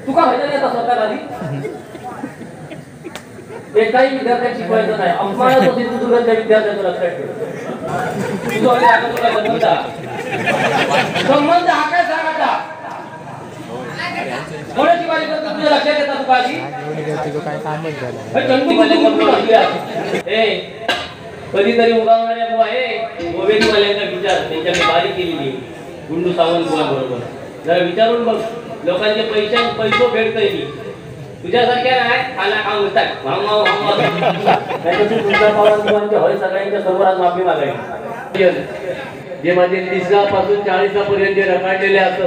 तुका भजन येतं स्वतःला आधी एकाही विद्यार्थ्याला शिकवायचं नाही. अपमानच होती तू तुला त्या विद्यार्थ्याचं लक्षात ठेव. तुझा संबंध हा काय सांग आता कोणाची बारी करतो तुझ्या लक्षात येतात तुका आधी कधीतरी उगावणाऱ्या बुवा गोवेरीवाल्यांचा विचार त्यांच्याकडे बारी केलेली गुंडू सावंत बुवा बरोबर जरा विचारून बघ. लोकांचे पैसो भेटता येईल तुझ्यासारख्या नाही खाला काम होतात होय सगळ्यांच्या समोर आज माफी मागायची. जे माझे 30 पासून 40 पर्यंत जे रखडलेले असत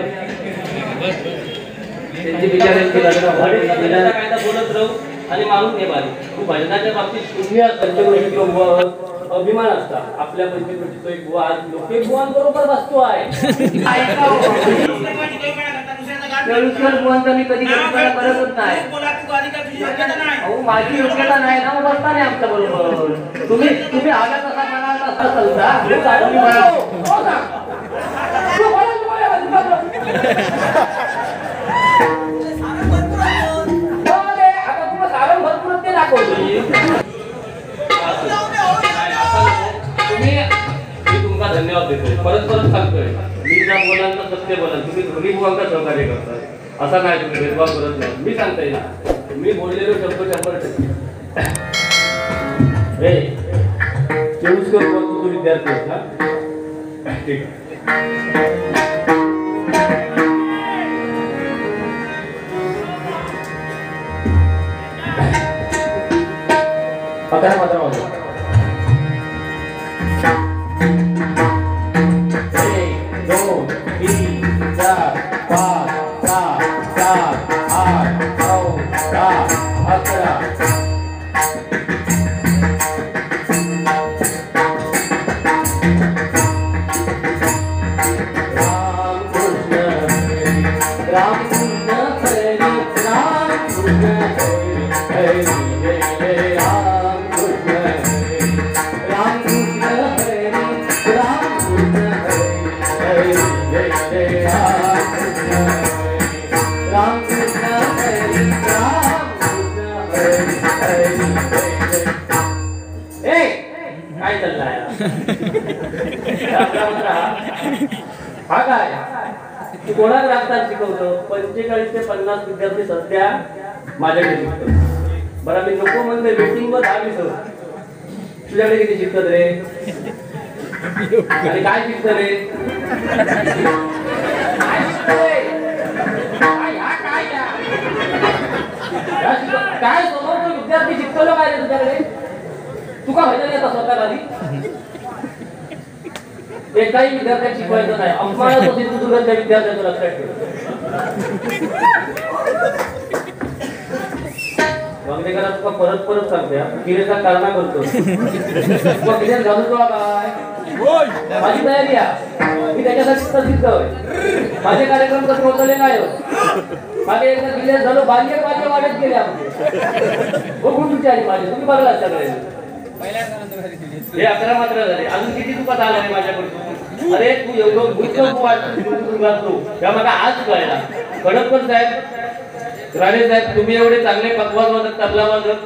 त्यांची बिचाऱ्यांची लग्न बोलत राहू आणि मारून घे बारी. तू भजनाच्या बाबतीत शून्य अभिमान असता. आपल्या पंचकृतीचा एक बुवा आज लोक बुवांबरोबर बसतो आहे. बुवांचा मी कधी करतच नाही. माझी योग्यता नाही ना बसता नाही आमच्या बरोबर. तुम्ही आला तसा म्हणाल तसा चालता. आता तुला कारण भरपूर ते दाखवतो. मी तुमका धन्यवाद देतोय. परत सांगतोय मी ज्या बोलाल तर सत्य बोलाल. तुम्ही दोन्ही बुवांका सहकार्य करताय असा नाही. तुम्ही भेदभाव करत नाही. मी सांगताय ना मी बोललेलो शब्द 100%. केळुसकर तू विद्यार्थी आहेस ना ठीक आहे. मात्र 1 2 3 4 5 6 7 8 9 10 11 काय चाललाय हा काय तू कोणाला राखतात शिकवतो. 45 ते 50 विद्यार्थी सध्या माझ्याकडे शिकतो. बरं मी नको म्हणते मीटिंग वर 10-20 तुझ्याकडे किती शिकतात रे आणि काय शिकत रे काय समोर विद्यार्थी शिकवलं काय रे तुझ्याकडे. तुका भजन येतं स्वतःला आधी एकाही विद्यार्थ्याला शिकवायचं नाही. अपमानच होती तू तुला त्या विद्यार्थ्याचं लक्षात ठेव. वांगडेकरांना तुका परत सांगते किरेचा कारणा करतो. तुका किरेत घालून तुला काय माझी तयारी आहे. मी त्याच्यासाठी प्रसिद्ध होय. माझे कार्यक्रम कसं होतले नाही हो. मागे एकदा किल्ल्यात झालो बाल्य वाढत गेले आपले बघून तुमची आणि माझे तुम्ही बघला सगळे हे 11 मात्र झाले. अजून किती तुका झाला आहे माझ्याकडून. अरे तू एवढं घातलो त्या मला आज कळला. खडककर साहेब राणे साहेब तुम्ही एवढे चांगले पकवाज वाजत तबला वाजत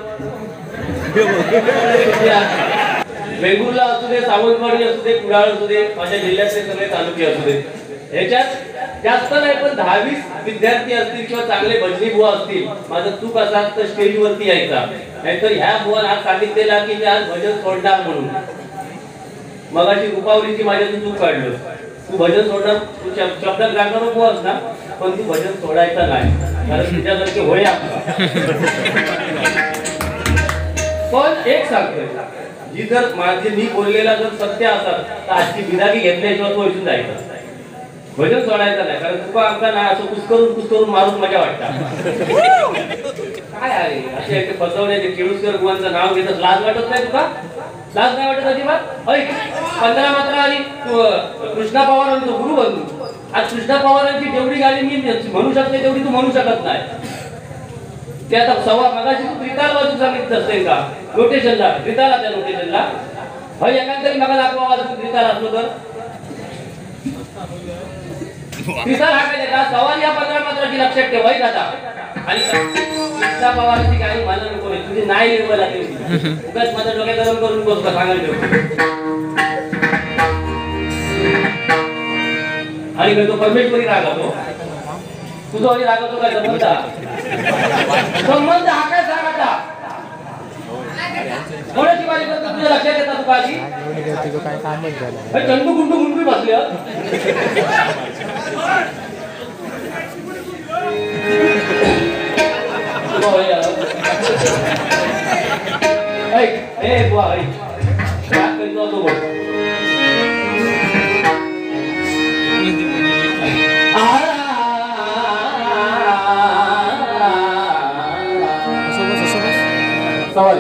वेंगुर्ला असू दे सावंतवाडी असू दे कुडाळ असू दे माझ्या जिल्ह्यातले सगळे तालुके असू दे ह्याच्यात जास्त नाही पण 10-20 विद्यार्थी असतील किंवा चांगले भजनी बुवा असतील. माझं चूक असाल तर स्टेजवरती यायचा. नाहीतर ह्या बुवाला आज सांगितलेला की मी आज भजन सोडणार म्हणून. मगाशी रुपावलीची माझ्यातून चूक काढलं. तू भजन सोडणार तू शब्दात गाणारा बुवास ना पण तू भजन सोडायचं नाही कारण तुझ्यासारखे होय आपला. पण एक सांगतोय जी जर माझे मी बोललेला जर सत्य असत तर आजची बिरागी घेतल्याशिवाय तो इथून जायचं. भजन सोडायचं नाही कारण तुका आमचा ना असं कुसकरून मारून मजा वाटतात. काय आहे असे फसवण्याचे केळुसकर बुवांचं नाव घेतच लाज वाटत नाही तुका. लाज नाही वाटत अजिबात. 15 मात्र आणि कृष्णा पवारांचा गुरुबंधू. आज कृष्णा पवारांची जेवढी गाडी मी म्हणू शकते तेवढी तू म्हणू शकत नाही. ते आता सव्वा मगाशी तू त्रिताल वाजू सांगितलं असेल का नोटेशनला त्रिताला त्या नोटेशनला एकांतरी मगा दाखवा आवाज त्रिताल असलो तर त्रिताल हा काय सवाल या 15 मात्राची लक्षात ठेवायचं आता आणि कृष्णा पवारची गाणी मला नको आहे. तुझी नाही निर्मला तेवढी उगाच माझं डोक्या गरम करून बोल का सांगायला ठेव. आणि तो परमेश्वरी रागवतो तुझा आणि रागवतो काय संबंध संबंध हा काय सांग आता कोणाची बारी करतो तुझ्या लक्षात येतात तुका आधी काय कामच झालं चंदू गुंडू गुंडू बसले ए बुवा काय करतो तो बघ सवाल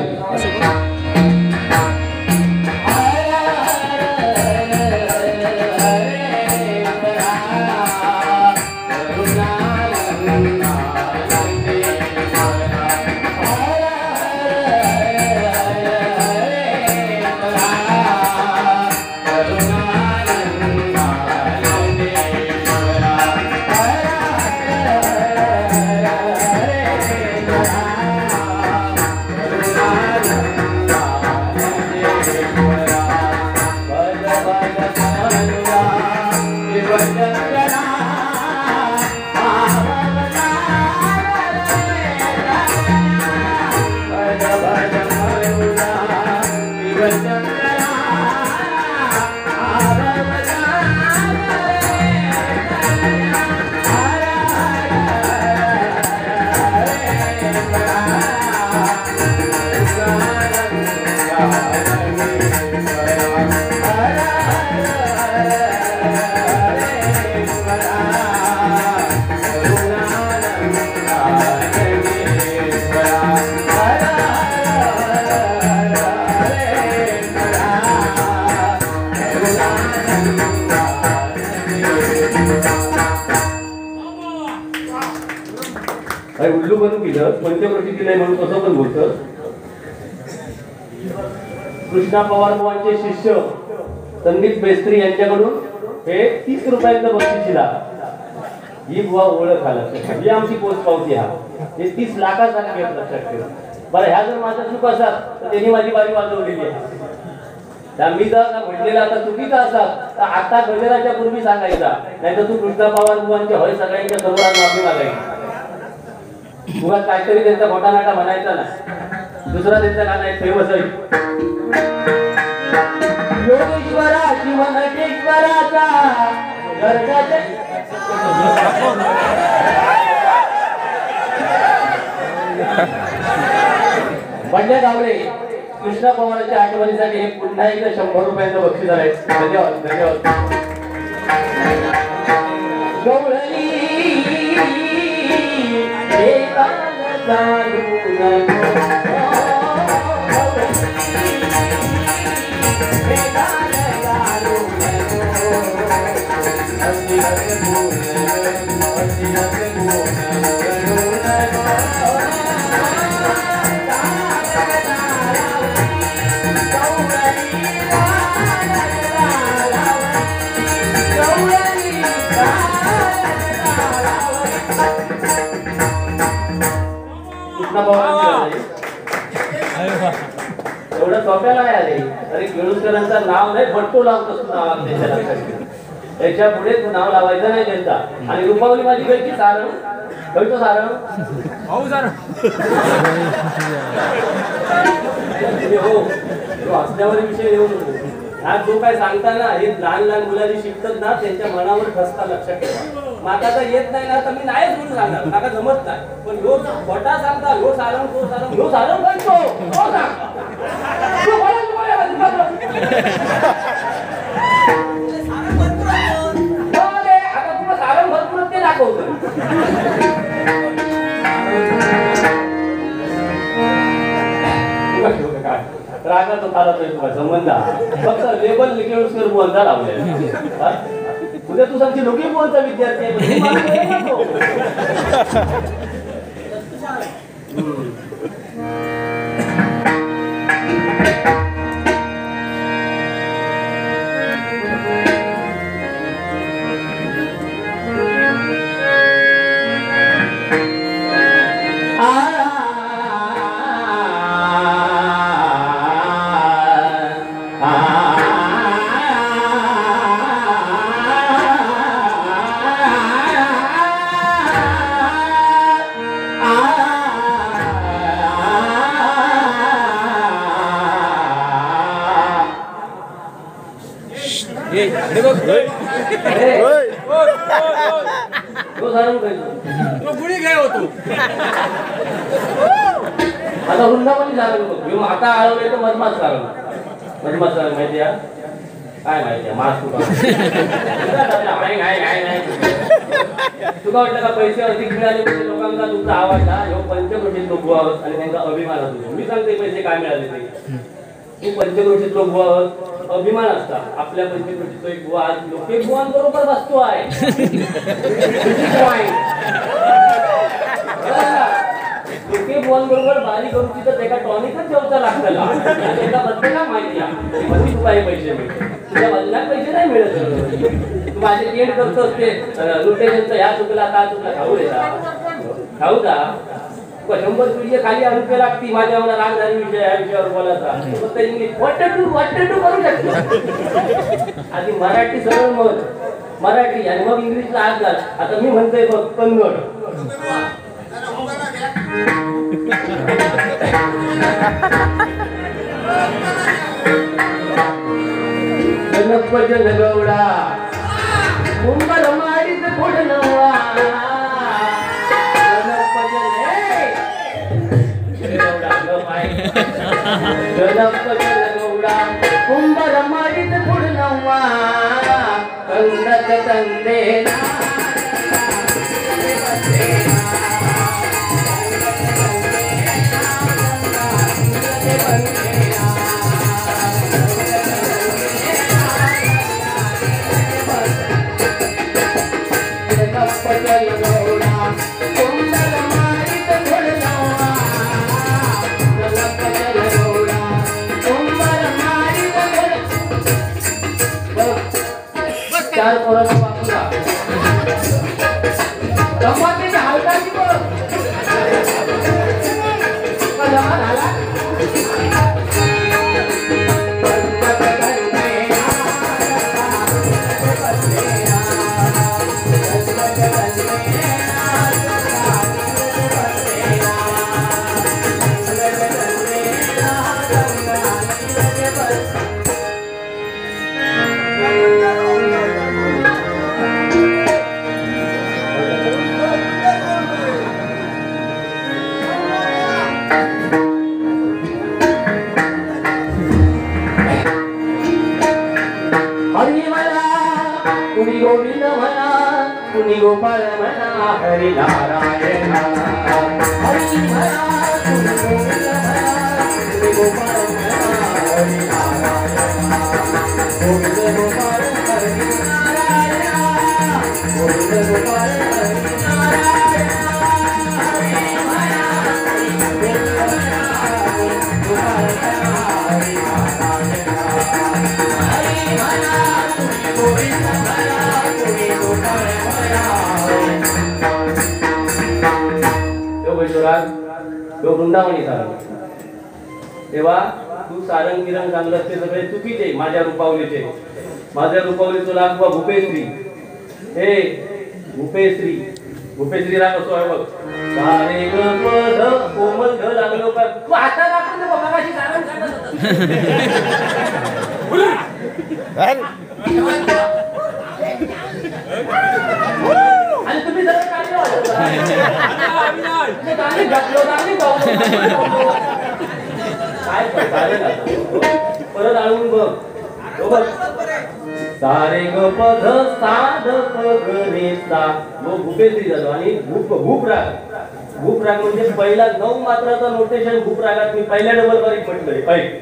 उल्लू बनून गेलं पंचप्रकृती नाही म्हणून कसं पण बोलतं. कृष्णा पवार बुवांचे शिष्य संदीप बेस्त्री यांच्याकडून हे 30 रुपयांचं बक्षीस दिला. ही बुवा ओळख आलं ही आमची पोच पावती हा हे 30 लाखासाठी घेत लक्षात ठेवा. बरं ह्या जर माझा चूक असतात तर त्यांनी माझी बारी वाजवलेली आहे. त्या मी जर म्हटलेला आता चुकीचा असतात तर आता गजराच्या पूर्वी सांगायचा नाही तर तू कृष्णा पवार बुवांचे होय सगळ्यांच्या समोर माफी मागायची. उगाच काहीतरी त्यांचा मोठा नाटा म्हणायचा ना दुसरा त्यांचा गाणं आहे फेमस आहे योगेश्वरा शिवनटेश्वराचा बंड्या गावडे कृष्णा पवारांच्या आठवणीसाठी हे पुन्हा एकदा 100 रुपयांचं बक्षीस आहे. धन्यवाद धन्यवाद. गवळणी एवढं सोप्याला आहे अरे अरे केळुसकरांचं नाव नाही भट्टो लावतोस नाव त्याच्या पुढे तू नाव लावायचं नाही त्यांचा. आणि रुपावली माझी गळची सारण कळतो सारण हो असल्यावर विषय येऊ नको. हा जो काय सांगताना हे लहान लहान मुलांनी शिकतात ना त्यांच्या मनावर ठसता लक्षात ठेवा. माता जर येत नाही ना तर मी नाहीच म्हणून सांगणार मला जमत नाही. पण ह्यो खोटा सांगता ह्यो सारण तो सारण ह्यो सारण करतो हो सांग आता तुला सारण भरपूर ते दाखवतो. रागा तो चालतोय तुला संबंध फक्त लेबल लिकेळूसकर बोलता लावले. उद्या तू सांगते लोके बोलता विद्यार्थी तो सारून खायचो तो गुढी घ्याय होतो आता वृंदावन झालं बघ आता आळवले तर मधमास लागला मधमास लागला माहिती आहे काय माहिती मास तुका तुका वाटलं का पैसे अधिक मिळाले म्हणजे लोकांना तुमचा आवडला ह्यो पंचक्रोशीत लोक आहोत आणि त्यांचा अभिमान असतो मी सांगते पैसे काय मिळाले ते तू पंचक्रोशीत लोक आहोत अभिमान असता आपल्या पंचक्रोशीत एक बुवा आज लोके बुवांबरोबर बसतो आहे लोके बुवांबरोबर बारी करूची तर त्याला टॉनिकच जेवता लागतला त्याला प्रत्येकाला माहिती आहे मध्ये तुला हे पैसे मिळते तुझ्या बाजूला पैसे नाही मिळत तू माझे क्लिएंट करतोस ते रोटेशनचं ह्या चुकला का चुकला खाऊ का 100 पिढी खाली रुपये लागती माझ्या मला रागदारी विषय या विषयावर बोलायचा फक्त इंग्लिश वॉट करू शकतो आधी मराठी सरळ मत मराठी आणि मग इंग्लिशला आज झाला आता मी म्हणतोय बघ कन्नड जनपद गौडा कुंभल मारीत फोडनवा कुंभर मारीत पुढनवा कंदक तंदेना चार पोरांना वाचला गंमतीचा हलकाची बघ जमा झाला कुणी गोविंद म्हणा कुणी गोपाळ म्हणा हरी नारायण हरी म्हणा कुणी गोविंद म्हणा कुणी गोपाळ म्हणा हरी नारायण गोविंद गोपाळ हरी नारायण गोविंद गोपाळ हरी नारायण हरी म्हणा गोविंद म्हणा गोपाळ म्हणा हरी नारायण हरी म्हणा गोविंद वृंदावनी सारंग तेव्हा तू सारंग गिरंग सांगलंस ते सगळे चुकीचे माझ्या रूपावली तुला भूपेश्री हे भूपेश्री राग असो आहे बघ सारे ग प ध कोमल ध लागलो का तू आता दाखवून दे बघा कशी सारंग आणि तुम्ही जरा परत आळून बघ सारे ग प ध सा ध प ग रे सा भूपेश्री झालो आणि भूप राग म्हणजे पहिला 9 मात्राचा नोटेशन भूप रागात मी पहिल्या डबल बारीक म्हटलंय पाहिजे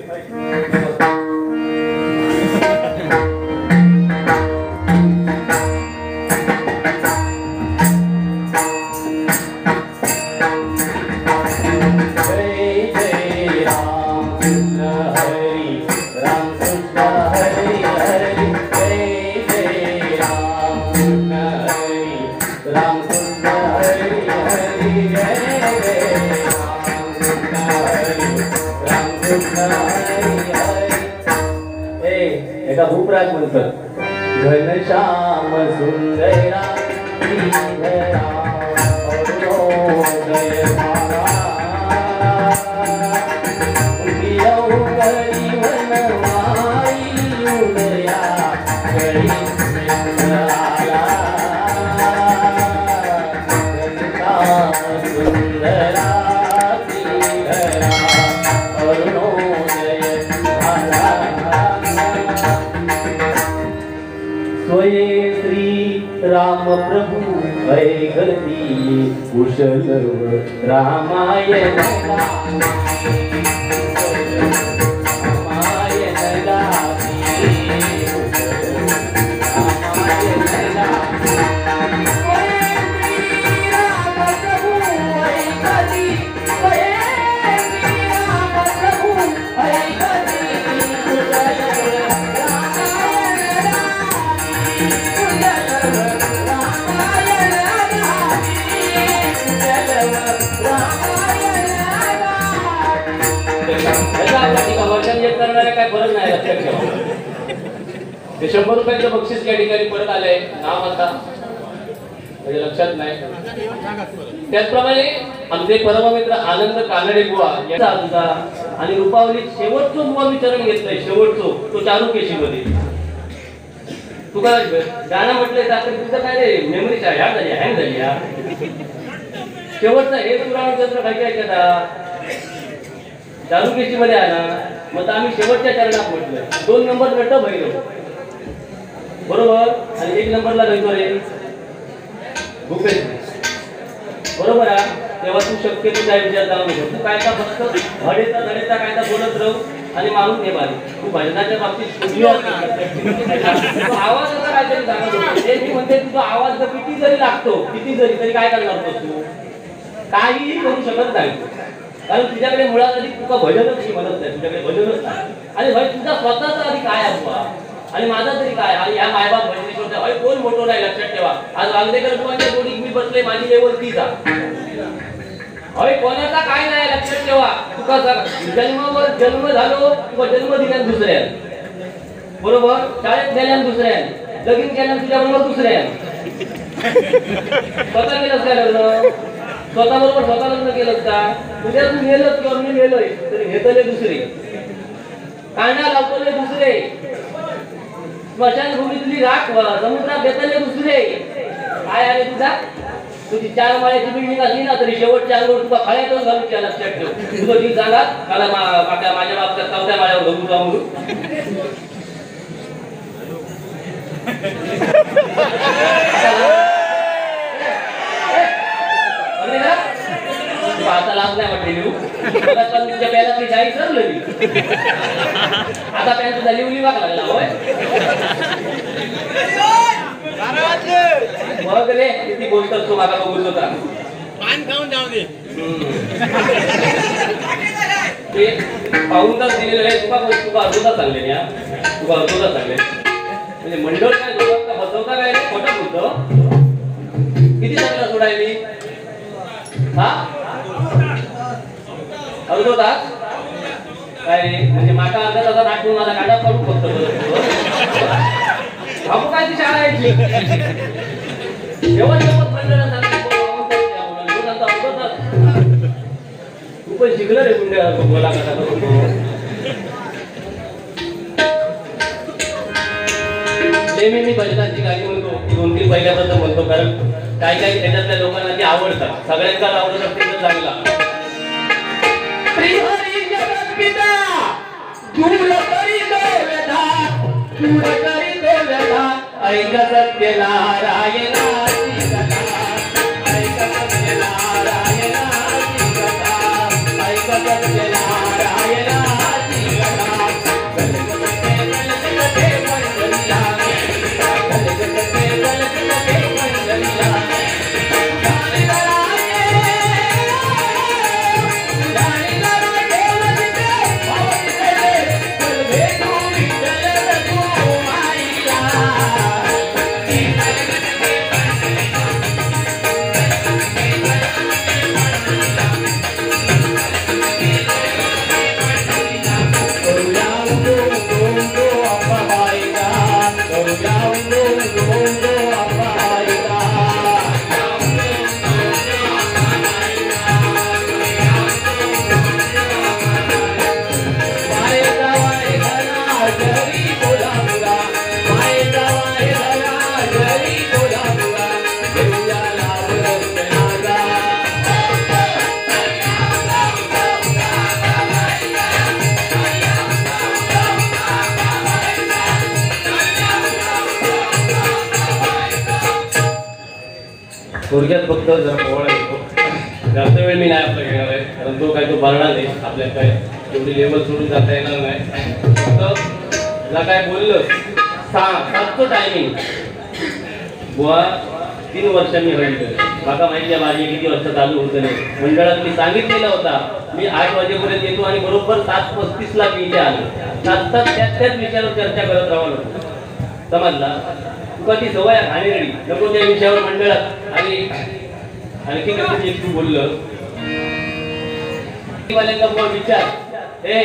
एका भूपराग म्हणतात घनश्याम सुंदरा श्रीधरा अरुणोदय भारा उदियौ करी वनमाई उदया करी ऐकती कुशल रामायण काय फरक नाही लक्षात ठेवा. ते 100 रुपयाचं बक्षीस या ठिकाणी परत आलंय नाव आता म्हणजे लक्षात नाही. त्याचप्रमाणे आमचे परममित्र आनंद कानडे बुवा यांचा अर्धा आणि रुपावली शेवटचं बुवा मी चरण घेतलंय. शेवटचं तो चारुकेशी मध्ये तुका गाणं म्हटलंय तर तुझं काय रे मेमरी ह्या झाली हँग झाली या शेवटचा हे पुराण चंद्र काय केला चारुकेशी मध्ये आला. मग आम्ही शेवटच्या चरणात म्हटलं 2 नंबर नट भैरव बरोबर आणि 1 नंबरला राहतो रे भूपेश बरोबर आहे. तेव्हा तू शक्यतो त्या विचार जाऊ नको. तू काय का फक्त धडेचा काय बोलत राहू आणि मारून घे बारी. तू भजनाच्या बाबतीत आवाज असा काहीतरी सांगत होतो. ते मी म्हणते तुझा आवाज जर किती जरी लागतो किती जरी तरी काय करणार तू काहीही करू शकत नाही. कारण तुझ्याकडे मुळात आधी तुका भजनच ही म्हणत नाही. तुझ्याकडे भजनच नाही. आणि भाई तुझा स्वतःचा आधी काय असवा आणि माझा तरी काय आणि ह्या मायबाप भजनेश्वरचा भाई कोण मोठो नाही लक्षात ठेवा. आज वांगदेकर बुवांच्या जोडीत मी बसले माझी लेवल 30 भाई कोणाचा काय नाही लक्षात ठेवा. तुका जन्मावर जन्म झालो किंवा जन्म दिल्यान दुसऱ्या बरोबर शाळेत गेल्यान दुसऱ्या लगीन केल्यान तुझ्या बरोबर दुसऱ्या स्वतः केलं काय लग्न स्वतः बरोबर स्वतः लग्न केलं का तुझ्या तू गेलं किंवा मी गेलोय तरी घेतले दुसरे कांदा लावतले दुसरे स्मशानभूमीतली राख समुद्रात घेतले दुसरे काय आहे तुझा तुझी 4 माळ्याची बिल्डिंग असली ना तरी शेवटच्या अंगावर तुला खाळ्यातच घालूच्या लक्षात ठेव. तुझं ठीक सांगा मला माझ्या बाबतीत 4थ्या माळ्यावर घालून जा म्हणून आता लाभ नाही वाटली तुमच्या पॅनातली शाही सरली आता पॅन तुझा लिवली वाग लागला होय मग रे किती गोष्ट असतो माझा बघून होता पान खाऊन जाऊ दे ते पाहून तर दिलेलं आहे. तुका अर्धोदा चालले या तुका अर्धोदा चालले म्हणजे मंडळ काय दोघांना बसवता काय रे खोटं बोलतो. किती चांगला सोडायली हा अर्धोदा काय रे म्हणजे माका अर्धा तासात आठवून माझा गाडा काढून बघतो आपण काय ती शाळा आहे जेवण मंडळ तू पण शिकलं रे गुंड्या बोला कसा करतो. मी भजनाची गाणी म्हणतो 2-3 पहिल्यापासून म्हणतो कारण काही त्याच्यातल्या लोकांना ती आवडतात. सगळ्यांनाच आवडत असते तर चांगला ऐक सत्य नारायणाची कथा ऐक सत्य नारायणाची कथा ऐक सत्य नारायणाची कथा थोडक्यात फक्त जरा पोवाडा येतो. जास्त वेळ मी नाही आपला घेणार आहे, कारण तो काय तो भरणार नाही. आपल्याला काय तेवढी लेवल सोडून जाता येणार नाही. फक्त जरा काय बोललं सातचं टायमिंग बुवा 3 वर्षांनी हळली. माका माहिती आहे माझी किती वर्ष चालू होतं नाही. मंडळात मी सांगितलेला होता मी 8 वाजेपर्यंत येतो आणि बरोबर 7:35ला मी इथे आलो. 7 त्याच विषयावर चर्चा करत राहावं. समजला तुका ती सवय घाणेरडी नको त्या विषयावर मंडळात. आणि आणखी कसं एक तू बोललं वाल्यांचा बुवा विचार हे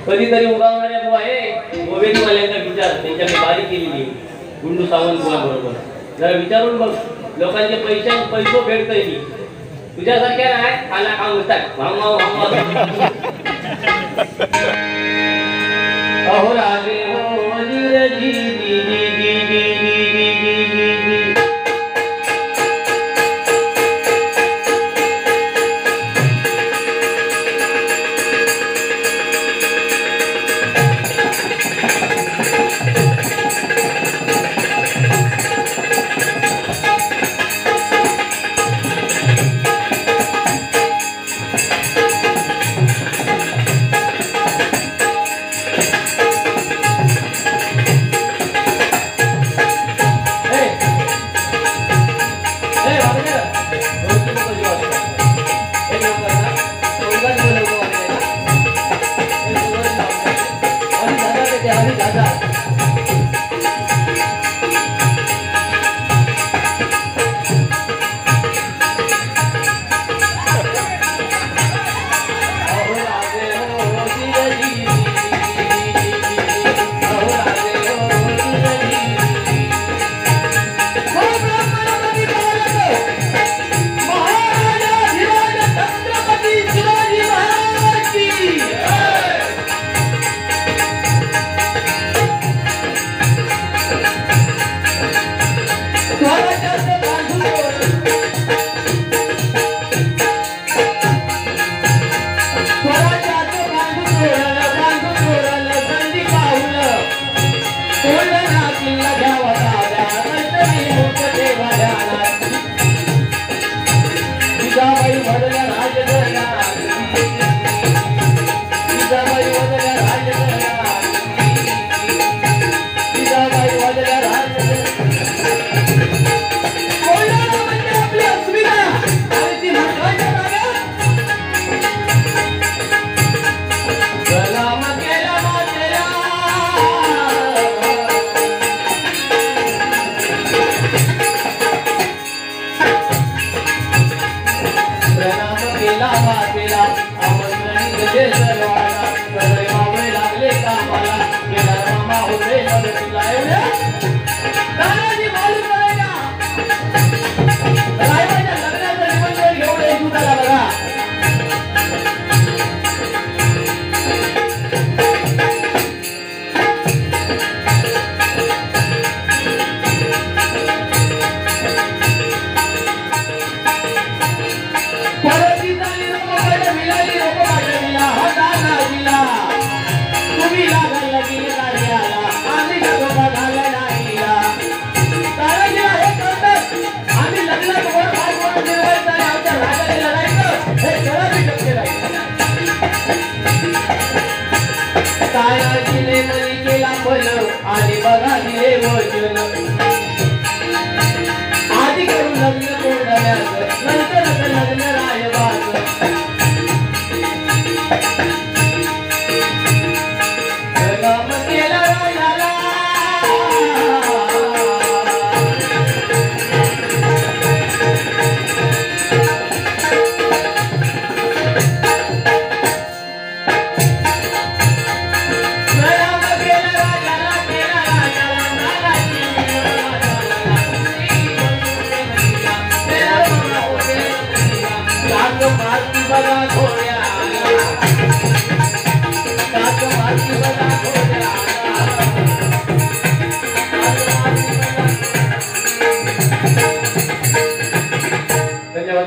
कधीतरी उगावणाऱ्या बुवा हे गोवेदीवाल्यांचा विचार त्यांच्याकडे बारीक केलेली गुंडू सावंत बुवा बरोबर जरा विचारून बघ. लोकांचे पैसो फेडतोय मी तुझ्यासारख्या नाही खाना खाऊन बसतात. अहो राजे हो जी जी जी जी जी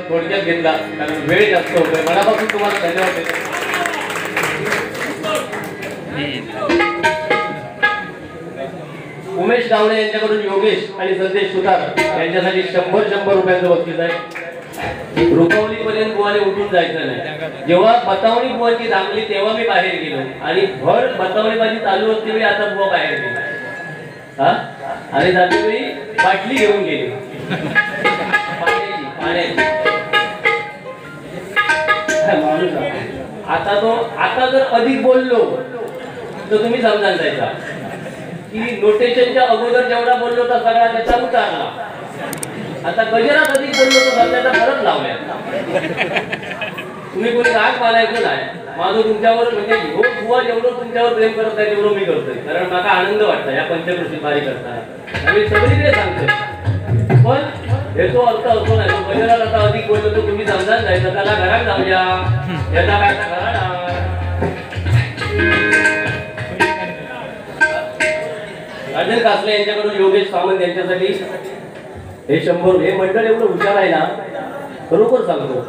थोडक्यात घेतला कारण वेळ जास्त होतोय. मनापासून तुम्हाला धन्यवाद देतो. उमेश गावडे यांच्याकडून योगेश आणि संदेश सुतार यांच्यासाठी 100 रुपयांचं बक्षीस आहे. रुपवली पर्यंत बुवाने उठून जायचं नाही. जेव्हा बतावणी बुवाची धांगली तेव्हा मी बाहेर गेलो आणि भर बतावणी माझी चालू असते वेळी आता बुवा बाहेर गेला. हा आणि जाते वेळी बाटली घेऊन गेली पाण्याची. माणूस आता जर अधिक बोललो तर तुम्ही समजायला जायचा की नोटेशनच्या अगोदर जेवढा बोललो तर सगळा त्याचा उतारला. आता गजरात अधिक बोललो तर सध्याचा परत लावल्या. तुम्ही कोणी राग मानायचं नाही. माझं तुमच्यावर म्हणजे हो बुवा जेवढं तुमच्यावर प्रेम करत आहे तेवढं मी करतोय. कारण मला आनंद वाटतो या पंचकृषी बारी करताना. आम्ही सगळीकडे सांगतो पण हे तो अर्थ असतो नाही. तो गजरात आता अधिक बोललो तर तुम्ही समजायला जायचं त्याला घरात जाऊया याचा काय घरात. राजन कासले यांच्याकडून योगेश सामंत यांच्यासाठी हे 100. हे मंडळ एवढं हुशार आहे ना खरोखर सांगतो.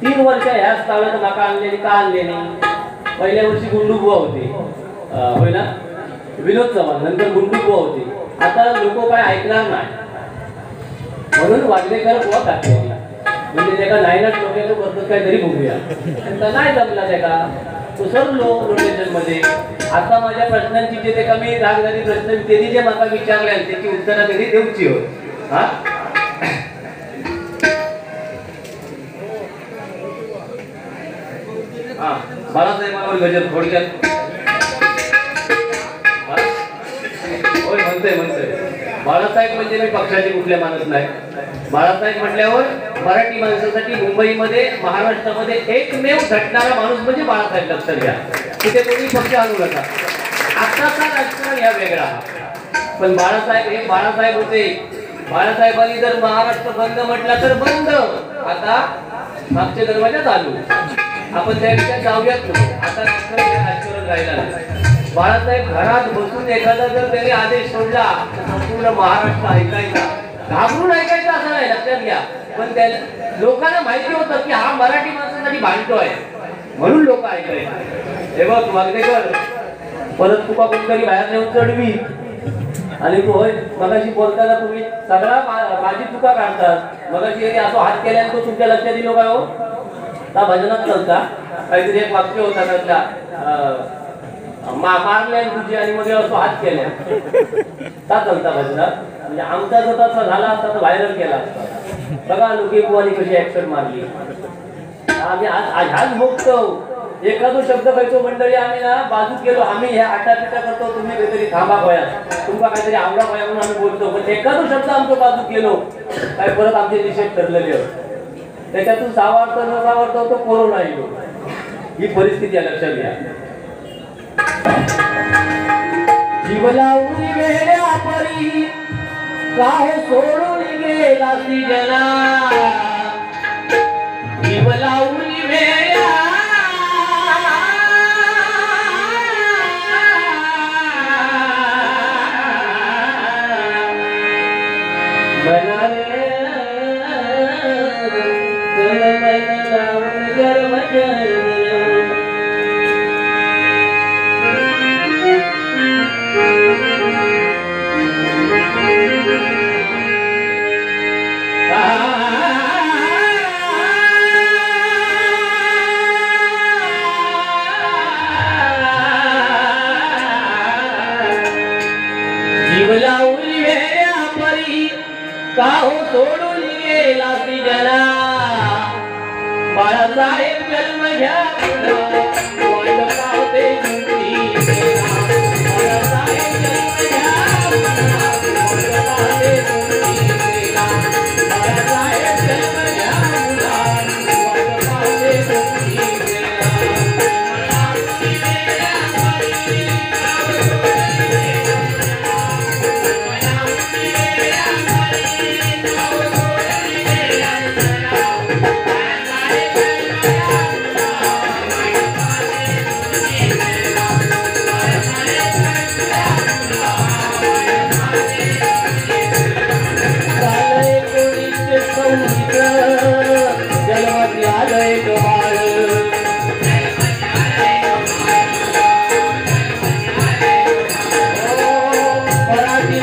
3 वर्ष ह्या स्थानात नाका आणलेली का आणले नाही. पहिल्या वर्षी गुंडूबुवा होते होय ना विनोद चव्हाण नंतर गुंडूबुवा होते. आता लोक काय ऐकणार नाही म्हणून वागलेकर बुवा टाकले. म्हणजे त्याला नायनाट डोक्याचं पद्धत काहीतरी बघूया. त्यांचा नाही जमला त्याला तो सरलो रोटेशन मध्ये. आता माझ्या प्रश्नांची जे ते कमी रागदारी प्रश्न त्यांनी जे मला विचारले त्याची उत्तरं त्यांनी देऊची होत. हा बाळासाहेबांवर गजर थोडक्यात. होय म्हणतोय बाळासाहेब म्हणजे मी पक्षाचे कुठले मानत नाही. बाळासाहेब म्हटल्यावर मराठी माणसासाठी मुंबईमध्ये महाराष्ट्रामध्ये एकमेव झटणारा माणूस म्हणजे बाळासाहेब. लक्षात घ्या तिथे कोणी पक्ष आणू नका. आताचा राजकारण या वेगळा पण बाळासाहेब हे बाळासाहेब होते. बाळासाहेबांनी जर महाराष्ट्र बंद म्हटला तर बंद. आता मागचे दरवाजा चालू आपण त्या विषयात जाऊयात. आता राजकारण राहिला नाही. बाळासाहेब घरात बसून एखादा जर त्यांनी आदेश सोडला संपूर्ण महाराष्ट्र ऐकायचा. घाबरून ऐकायचा असं नाही लक्षात घ्या. पण त्या लोकांना माहिती होतं की हा मराठी माणसासाठी भांडतोय म्हणून लोक ऐकायचे. हे बघ मागणेकर परत तुका कोणतरी बाहेर नेऊन चढवी आणि तू होय मगाशी बोलताना तुम्ही सगळा माझी चुका काढतात. मगाशी असं हात केल्याने तो तुमच्या लक्षात दिलो काय हो. त्या भजनात चलता काहीतरी एक वाक्य होता त्यातला मारल्या तुझी आणि मध्ये असं हात केल्या का चलता भजनात. म्हणजे आमचा जर असा झाला असता तर व्हायरल केला असता. बघा लोके बुवानी कशी ऍक्शन मारली. आम्ही आज ह्याच बघतो एखादो शब्द खायचो मंडळी आम्ही ना बाजू केलो. आम्ही ह्या आटापिटा करतो तुम्ही काहीतरी थांबा खोया तुमका काहीतरी आवडा खोया म्हणून आम्ही बोलतो. पण एखादो शब्द आमचा बाजू केलो काय परत आमचे निषेध ठरलेले होते. त्याच्यातून सावार्थ न सावार्थ होतो कोरोना येतो. ही परिस्थिती आहे लक्षात घ्या. जीवलावून गेल्या परी काहे सोडून गेला ती जना. जीवलावून गेल्या मनारे चल मन लावून गरम काहो सोडून गेला ती जना. बाळासाहेब जन्म घ्या वाट पावते बाळासाहेब जन्म घ्या वाट पावते बाळासाहेब जन्म घ्या वाट पावते. मराठी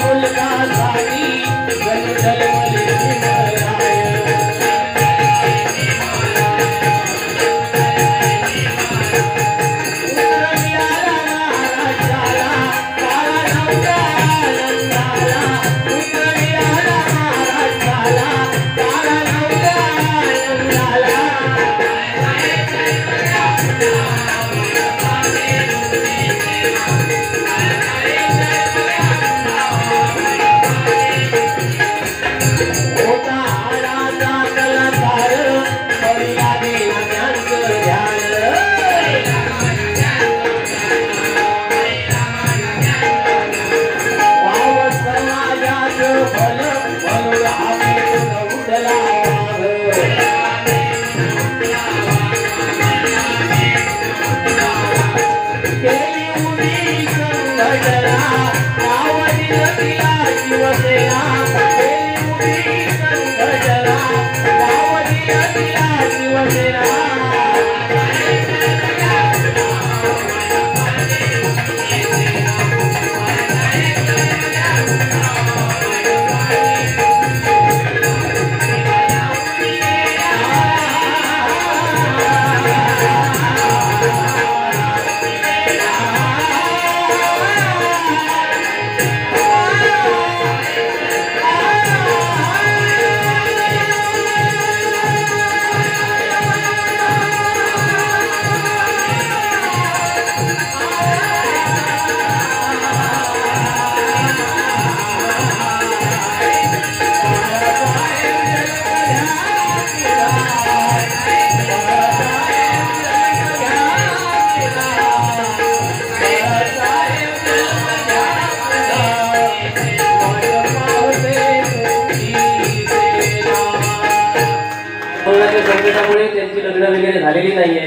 संकटामुळे त्यांची लग्न वगैरे झालेली नाहीये.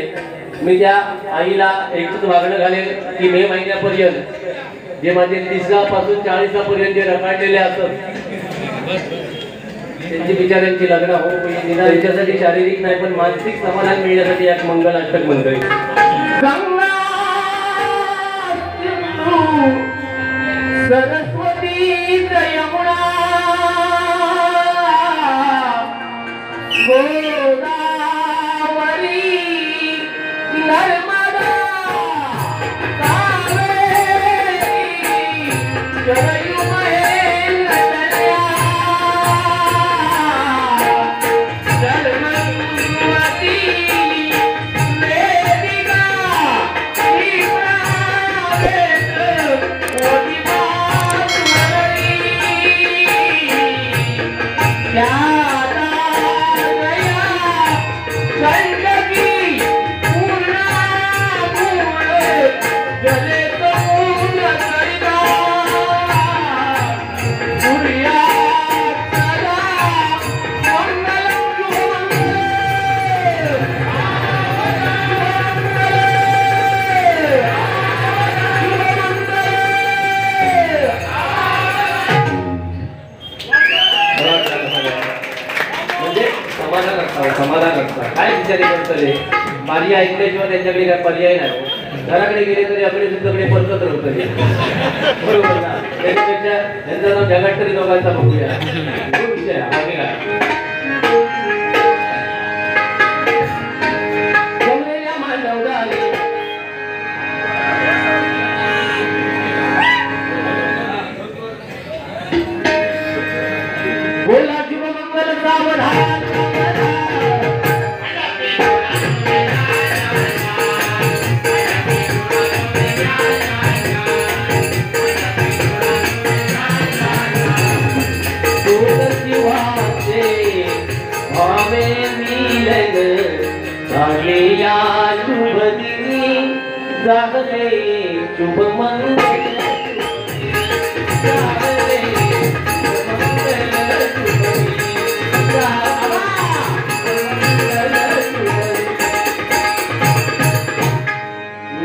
मी त्या आईला एकच वागणं घालेल की मे महिन्यापर्यंत जे माझे 30 पासून 40 पर्यंत जे रखडलेले असत त्यांची बिचाऱ्यांची लग्न हो निदान त्यांच्यासाठी शारीरिक नाही पण मानसिक समाधान मिळण्यासाठी एक मंगल अष्टक मंडळी सरस्वती यमुना गोदावरी नर्मदा कावेरी जलयुमये नटल्या जलमती वेदिका शिवरावेत ओदिमास्मरणी समाधान असतं काय विचार करतले माझी ऐकल्याशिवाय त्यांच्याकडे काय पर्याय नाही. घराकडे गेले तरी आपले तुमच्याकडे परतत राहतो बरोबर ना. त्याच्यापेक्षा त्यांचं नाव जगात तरी दोघांचा बघूया तो विषय बाकी काय. बोला शिवमंगल सावधान शुभ दिनी जागले शुभ मंगल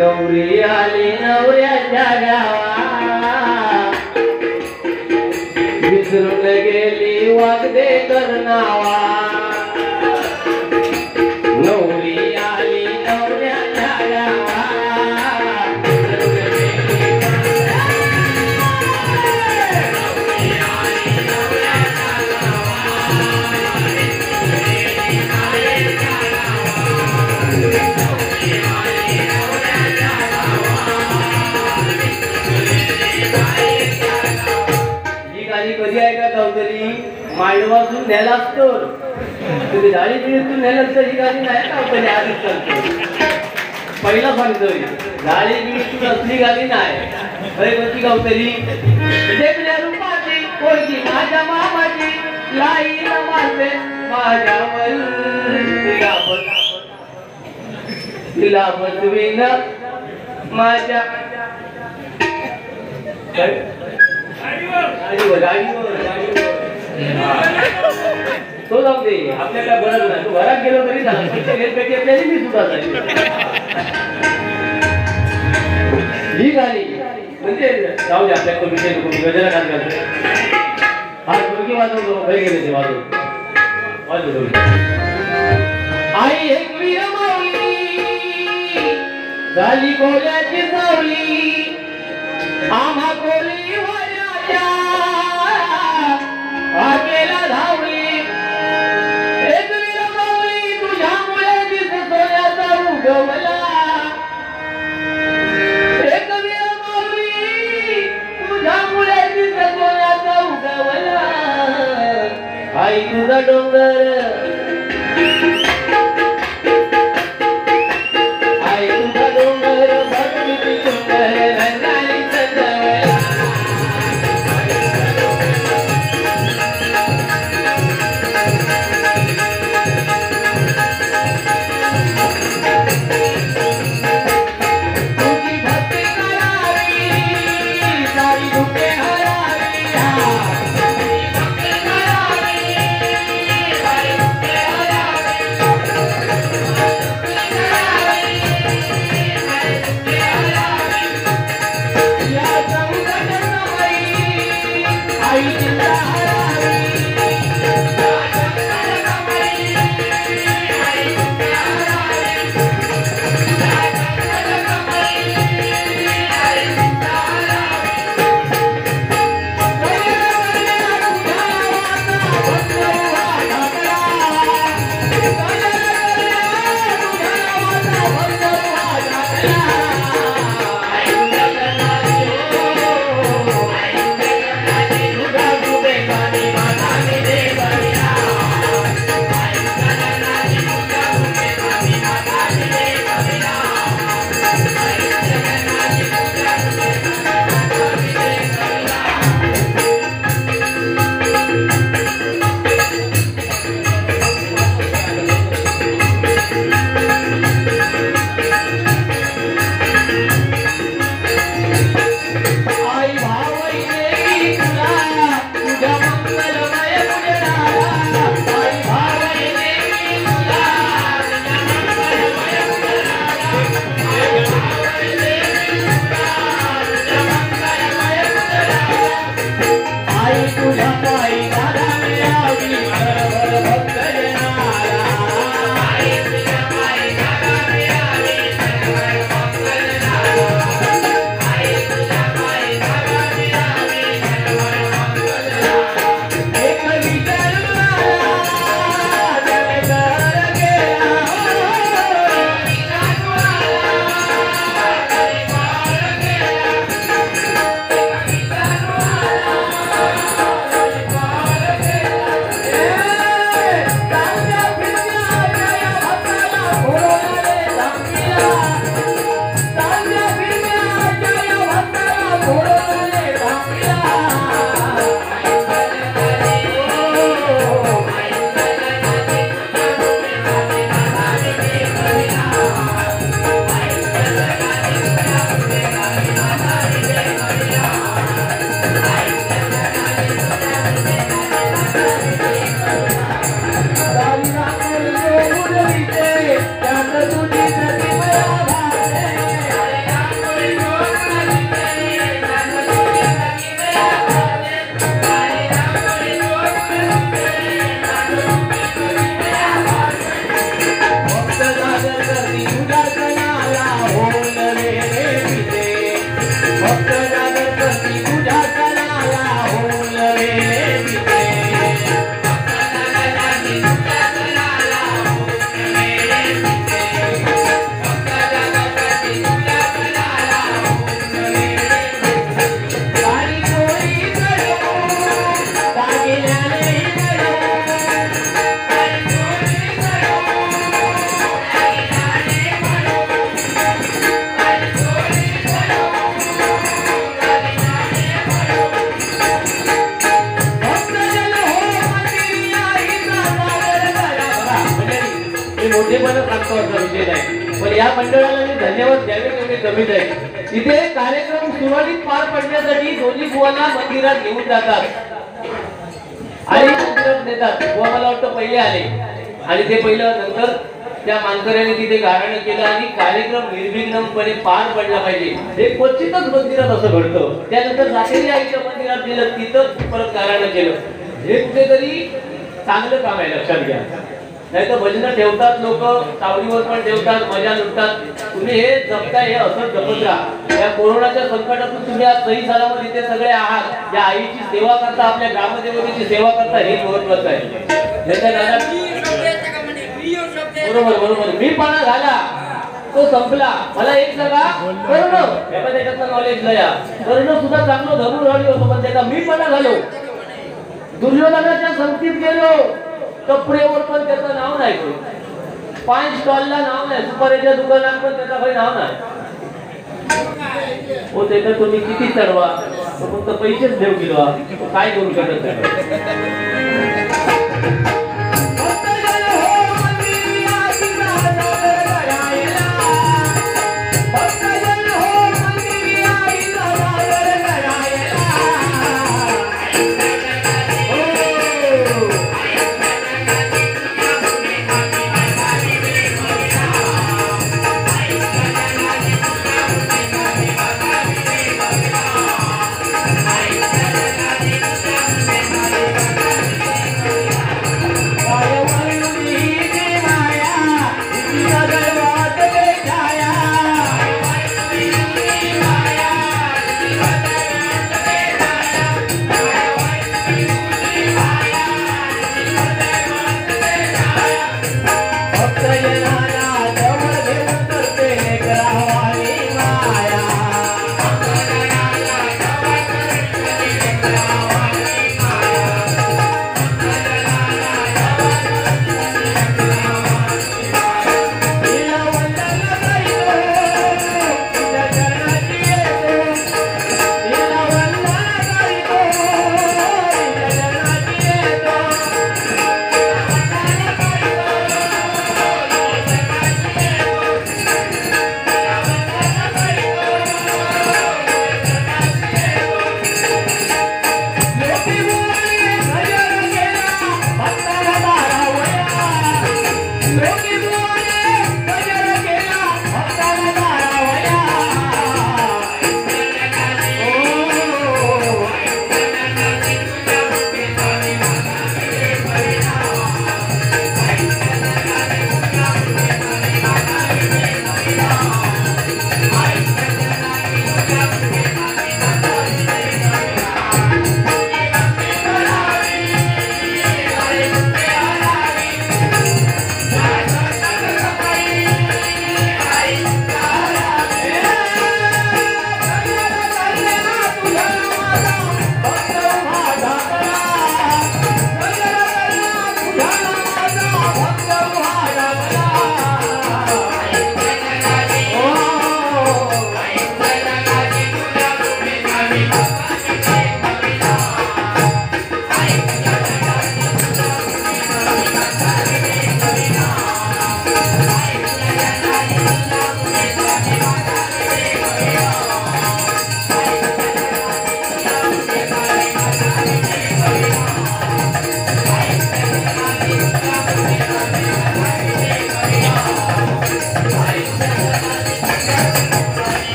नवरी आली नवऱ्याच्या गावा विसरून गेली वागदे करनावा. नवरी आली नवऱ्याच्या गावा कधी आहे का कावतरी मांडवातून नेला असतो तुम्ही झाडी पिढीतून नेलं तर ही गाडी नाही कावतरी आधीच चालतो. पहिला सांगतोय झाडी पिढीतून असली गाडी नाही खरे कोणती कावतरी देखण्या रूपाची कोणती माझ्या मामाची लाई नमासे माझ्यावर तिला बसवीन माझ्या गाडीवर तो जाऊ दे आपल्याला बरं नाही तू घरात गेलो तरी झालं पैसे घेत पैकी आपल्याला मी सुद्धा जाईल ही गाणी म्हणजे जाऊ दे आपल्या कमिटी गजरा काम करतो हा मुलगी वाजवतो घरी गेले ते वाजवतो आई एक वीर माऊली झाली कोल्याची सावली आम्हा कोली वाऱ्याच्या आकेला धावली एक वीर माऊली तुझ्यामुळे दिस सोन्याचा उगवला एक वीर माऊली तुझ्यामुळे दिस सोन्याचा उगवला आई तुझा डोंगर मोठेपणा दाखवायचा विषय नाही, पण या मंडळाला मी धन्यवाद द्यावे तेवढे कमीच आहे. इथे कार्यक्रम सुरळीत पार पडण्यासाठी दोन्ही बुवांना मंदिरात घेऊन जातात आणि मंदिरात नेतात व मला वाटतं पहिले आले आणि ते पहिलं नंतर त्या मानकऱ्याने तिथे गायन केलं आणि कार्यक्रम निर्विघ्नपणे पार पडला पाहिजे. हे क्वचितच मंदिरात असं घडतं. त्यानंतर जातेरी आईच्या मंदिरात गेलं तिथं परत गायन केलं. हे कुठेतरी चांगलं काम आहे, लक्षात घ्या. नाही तर भजनं ठेवतात लोक, सावलीवर पण ठेवतात, मजा लुटतात. तुम्ही हे जपताय, हे असंच जपत राहा. या कोरोनाच्या संकटातून तुम्ही आज सही सलामत इथे सगळे आहात. या आईची सेवा करता, आपल्या ग्रामदेवतेची सेवा करता, हे महत्वाचं आहे. बरोबर बरोबर. मी पाना झाला तो संपला. मला एक सांगा, करणं त्याच्यातलं नॉलेज लया करणं सुद्धा चांगलं धरून राहिली होतो, पण त्याचा मी पाना झालो. दुर्योधनाच्या संगतीत गेलो, कपड्यावर पण त्याचं नाव नाही, पान स्टॉलला नाव नाही, सुपारीच्या दुकानात पण त्याचा काही नाव नाही. हो त्याचा तुम्ही किती चढवा, फक्त पैसेच देऊ किलो, काय करू शकत नाही.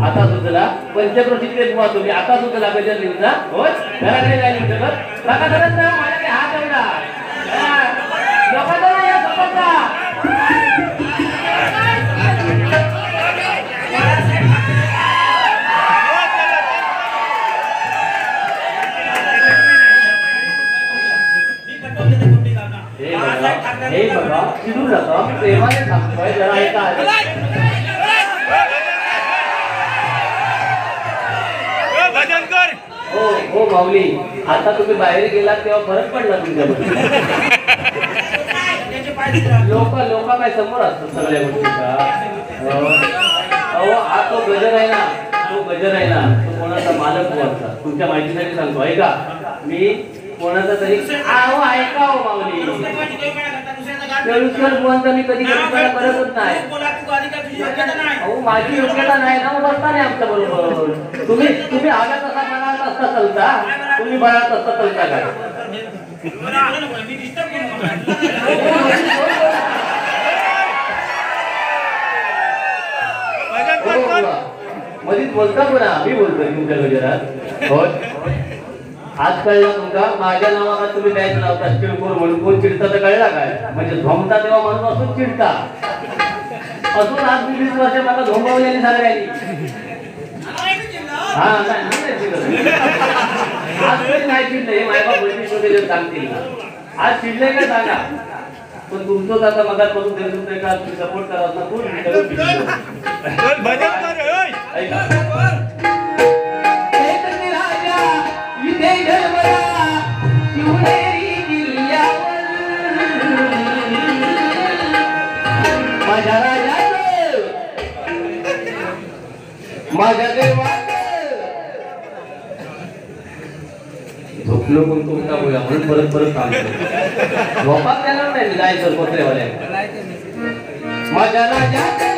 आता सुद्धा पंचक्रोशीतले बुवा तुम्ही आता सुद्धा गजर लिहून जा. होय घराकडे काय लिहू शकत नका करत ना. माझ्याकडे हात एवढा नका या सपचा हे बघा चिडू नका. प्रेमाने सांगतोय जरा ऐका. हो हो माऊली आता तुम्ही बाहेर गेलात तेव्हा फरक पडला तुमच्यामध्ये. लोक काय समोर असतात सगळ्या गोष्टीचा. अहो हा तो गजर आहे ना, तो गजर आहे ना, तो कोणाचा मालक वरचा. तुमच्या माहितीसाठी सांगतो ऐका, मी कोणाचा तरी अहो ऐका हो माऊली, केळुसकर बुवांचा मी कधी करतच नाही. अहो माझी योग्यता नाही ना, बसता नाही आमच्या बरोबर. तुम्ही आगात असा बनात असता चलता, तुम्ही बनात असता चलता काय? मधीच बोलता कोणा? मी बोलतोय तुमच्या गजरात. होय आज कळलं तुमका? माझ्या नावाला तुम्ही द्यायचं लावता चिडकोर म्हणून. कोण चिडता तर कळला काय? म्हणजे झोमता तेव्हा म्हणून असून चिडता असून आज 20 वर्ष मला झोंबवल्याने सगळ्यांनी. हा नाही चिडलं. आज तरी नाही चिडलं, हे मायबा ब्रिटिश वगैरे सांगतील ना. आज चिडले का सांगा. पण तुमचंच आता मगापासून दिसून का तुम्ही सपोर्ट करा ना. कोण माझ्या राजाचं, माझ्या देवाचं झोपलो पण तुमचा बोला म्हणून परत परत काम झोपात देणार नाही जायचं कोत्रेवाल्या. माझ्या राजाचं